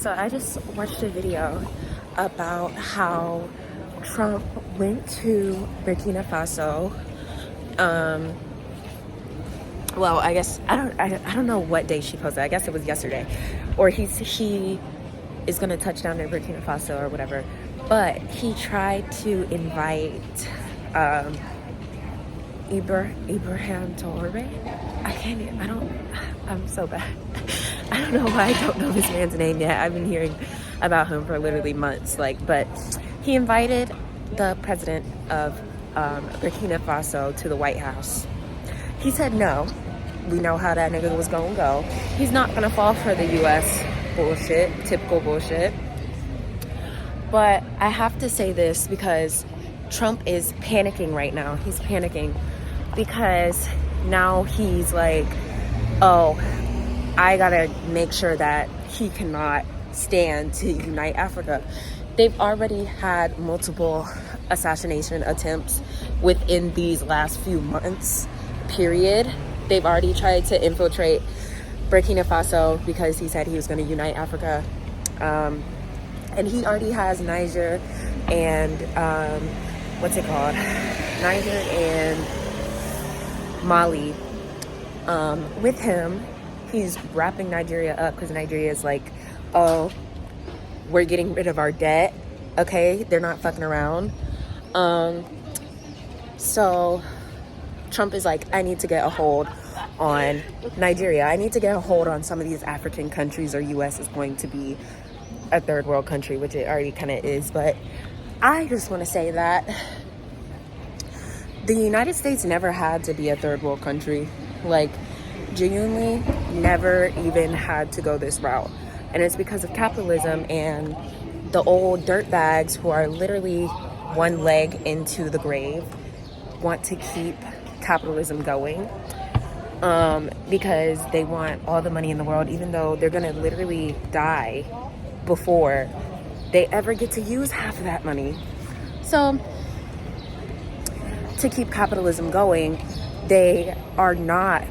So I just watched a video about how Trump went to Burkina Faso. Well, I guess I don't know what day she posted. I guess it was yesterday, or he is gonna touch down in Burkina Faso or whatever. But he tried to invite Ibrahim Traore. I'm so bad. I don't know why I don't know this man's name yet. I've been hearing about him for literally months. But he invited the president of Burkina Faso to the White House. He said no. We know how that nigga was gonna go. He's not gonna fall for the US bullshit, typical bullshit. But I have to say this because Trump is panicking right now. He's panicking because now he's like, oh, I gotta make sure that he cannot stand to unite Africa. They've already had multiple assassination attempts within these last few months, period. They've already tried to infiltrate Burkina Faso because he said he was gonna unite Africa. And he already has Niger and, Niger and Mali with him. He's wrapping Nigeria up because Nigeria is like, oh, we're getting rid of our debt. Okay, they're not fucking around. So Trump is like, I need to get a hold on Nigeria. I need to get a hold on some of these African countries, or US is going to be a third world country, which it already kind of is. But I just want to say that the United States never had to be a third world country. Like, genuinely never even had to go this route. And it's because of capitalism and the old dirtbags who are literally one leg into the grave want to keep capitalism going, because they want all the money in the world, even though they're gonna literally die before they ever get to use half of that money. So to keep capitalism going, they are not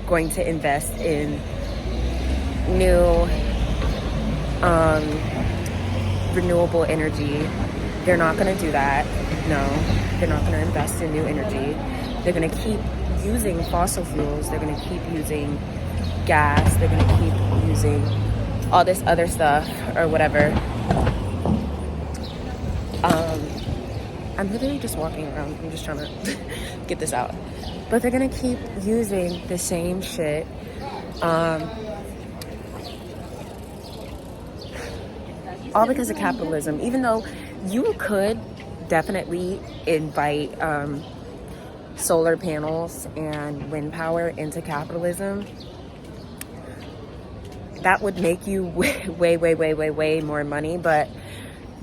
going to invest in new renewable energy. They're not going to do that. No, they're not going to invest in new energy. They're going to keep using fossil fuels. They're going to keep using gas. They're going to keep using all this other stuff or whatever. I'm literally just walking around. I'm just trying to get this out. But they're gonna keep using the same shit. All because of capitalism. Even though you could definitely invite solar panels and wind power into capitalism, that would make you way more money. But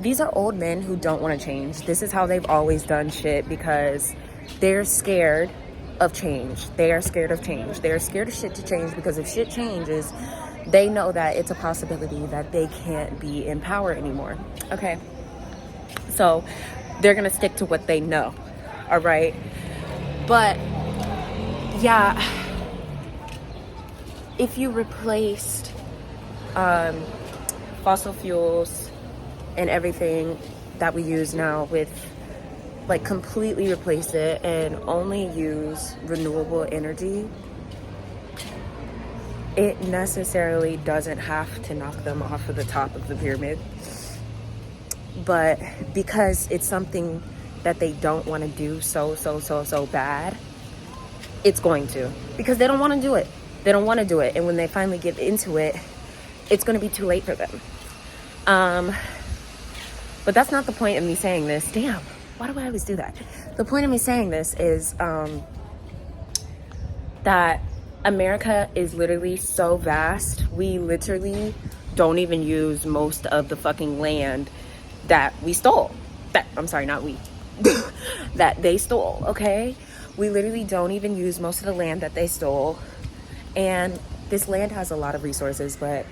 these are old men who don't want to change. This is how they've always done shit because they're scared of change. They are scared of change. They are scared of shit to change because if shit changes, they know that it's a possibility that they can't be in power anymore. Okay? So they're going to stick to what they know. All right? But yeah, if you replaced fossil fuels and everything that we use now with, like, completely replace it and only use renewable energy, it necessarily doesn't have to knock them off of the top of the pyramid. But because it's something that they don't want to do so bad, it's going to. Because they don't want to do it. They don't want to do it. And when they finally get into it, it's going to be too late for them. But that's not the point of me saying this. Damn. Why do I always do that? The point of me saying this is that America is literally so vast. We literally don't even use most of the fucking land that we stole. That they stole, okay? We literally don't even use most of the land that they stole. And this land has a lot of resources, but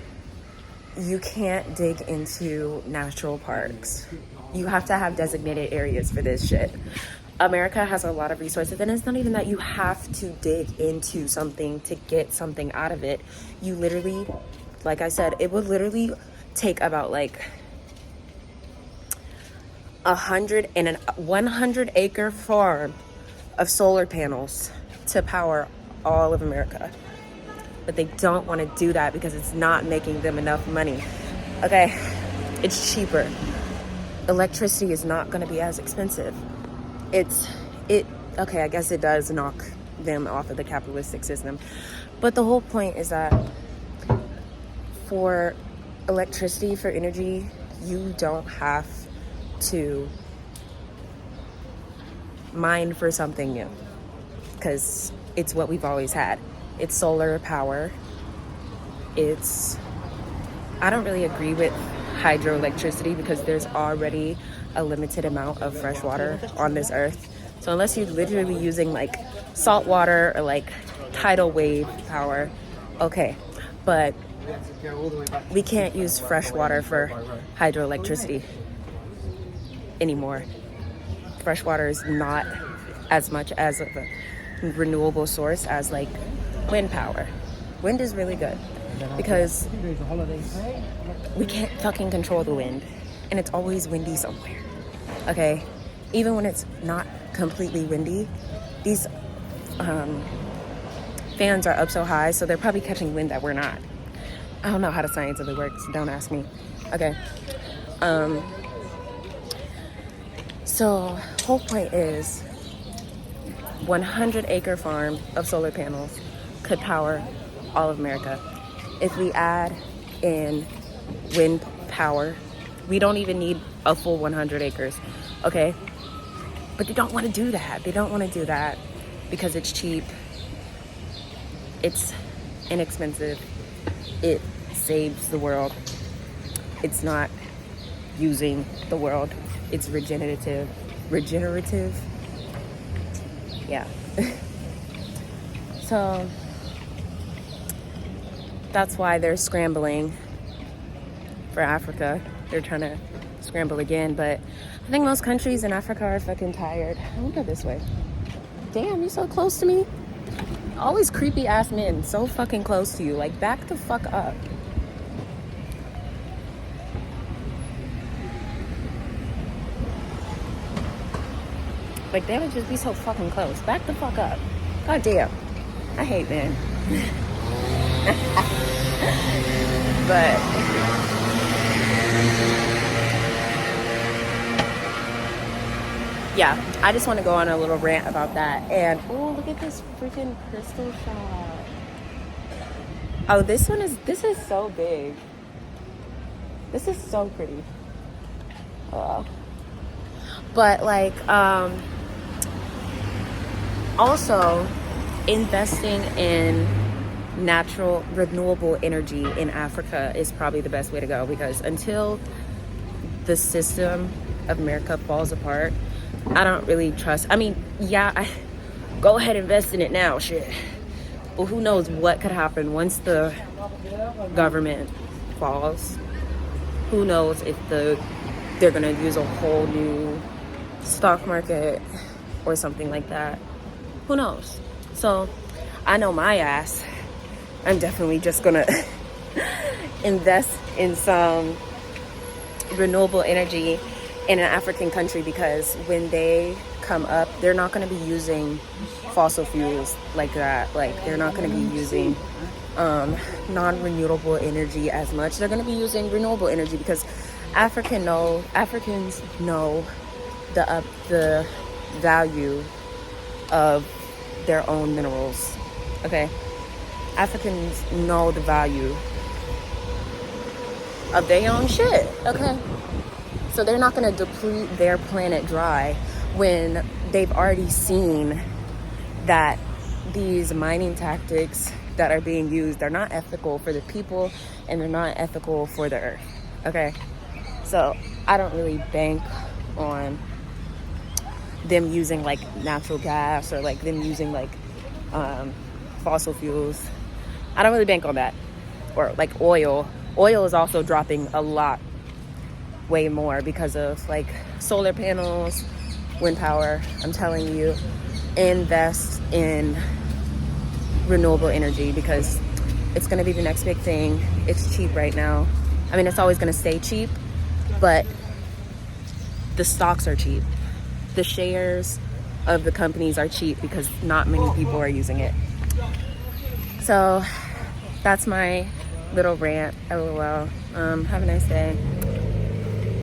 you can't dig into natural parks. You have to have designated areas for this shit. America has a lot of resources, and it's not even that you have to dig into something to get something out of it. You literally, like I said, it would literally take about like 100-acre farm of solar panels to power all of America. But they don't want to do that because it's not making them enough money. Okay, it's cheaper. Electricity is not going to be as expensive. Okay, I guess it does knock them off of the capitalistic system. But the whole point is that for electricity, for energy, you don't have to mine for something new, because it's what we've always had. It's solar power. I don't really agree with hydroelectricity because there's already a limited amount of fresh water on this earth. So unless you're literally using like salt water or like tidal wave power, okay. But we can't use fresh water for hydroelectricity anymore. Fresh water is not as much as a renewable source as like wind power. Wind is really good because we can't fucking control the wind, and it's always windy somewhere. Okay, even when it's not completely windy, these fans are up so high, so they're probably catching wind that we're not. I don't know how the science of it works. Don't ask me. Okay. So whole point is 100-acre farm of solar panels could power all of America. If we add in wind power, we don't even need a full 100 acres, okay? But they don't want to do that. They don't want to do that because it's cheap, it's inexpensive, it saves the world, it's not using the world, it's regenerative, yeah. So that's why they're scrambling for Africa. They're trying to scramble again, but I think most countries in Africa are fucking tired. I won't go this way. Damn, you're so close to me. Always creepy ass men so fucking close to you. Like, back the fuck up. Like, they would just be so fucking close. Back the fuck up. God damn. I hate men. But yeah, I just want to go on a little rant about that. And oh, look at this freaking crystal shot. Oh, this is so big. This is so pretty. But like also investing in natural renewable energy in Africa is probably the best way to go, because until the system of America falls apart, I don't really trust. I mean, yeah, go ahead, invest in it now, shit. But who knows what could happen once the government falls? Who knows if they're gonna use a whole new stock market or something like that? Who knows? So I know my ass, I'm definitely just gonna invest in some renewable energy in an African country, because when they come up, they're not going to be using fossil fuels like that. Like, they're not going to be using non-renewable energy as much. They're going to be using renewable energy because Africans know the value of their own minerals. Okay, Africans know the value of their own shit. Okay. So they're not going to deplete their planet dry when they've already seen that these mining tactics that are being used are not ethical for the people, and they're not ethical for the earth. Okay? So I don't really bank on them using like natural gas or like them using like fossil fuels. I don't really bank on that. Or like oil. Oil is also dropping a lot. Way more because of like solar panels, wind power. I'm telling you, invest in renewable energy because it's going to be the next big thing. It's cheap right now. I mean, it's always going to stay cheap, but the stocks are cheap. The shares of the companies are cheap because not many people are using it. So that's my little rant. LOL. Have a nice day.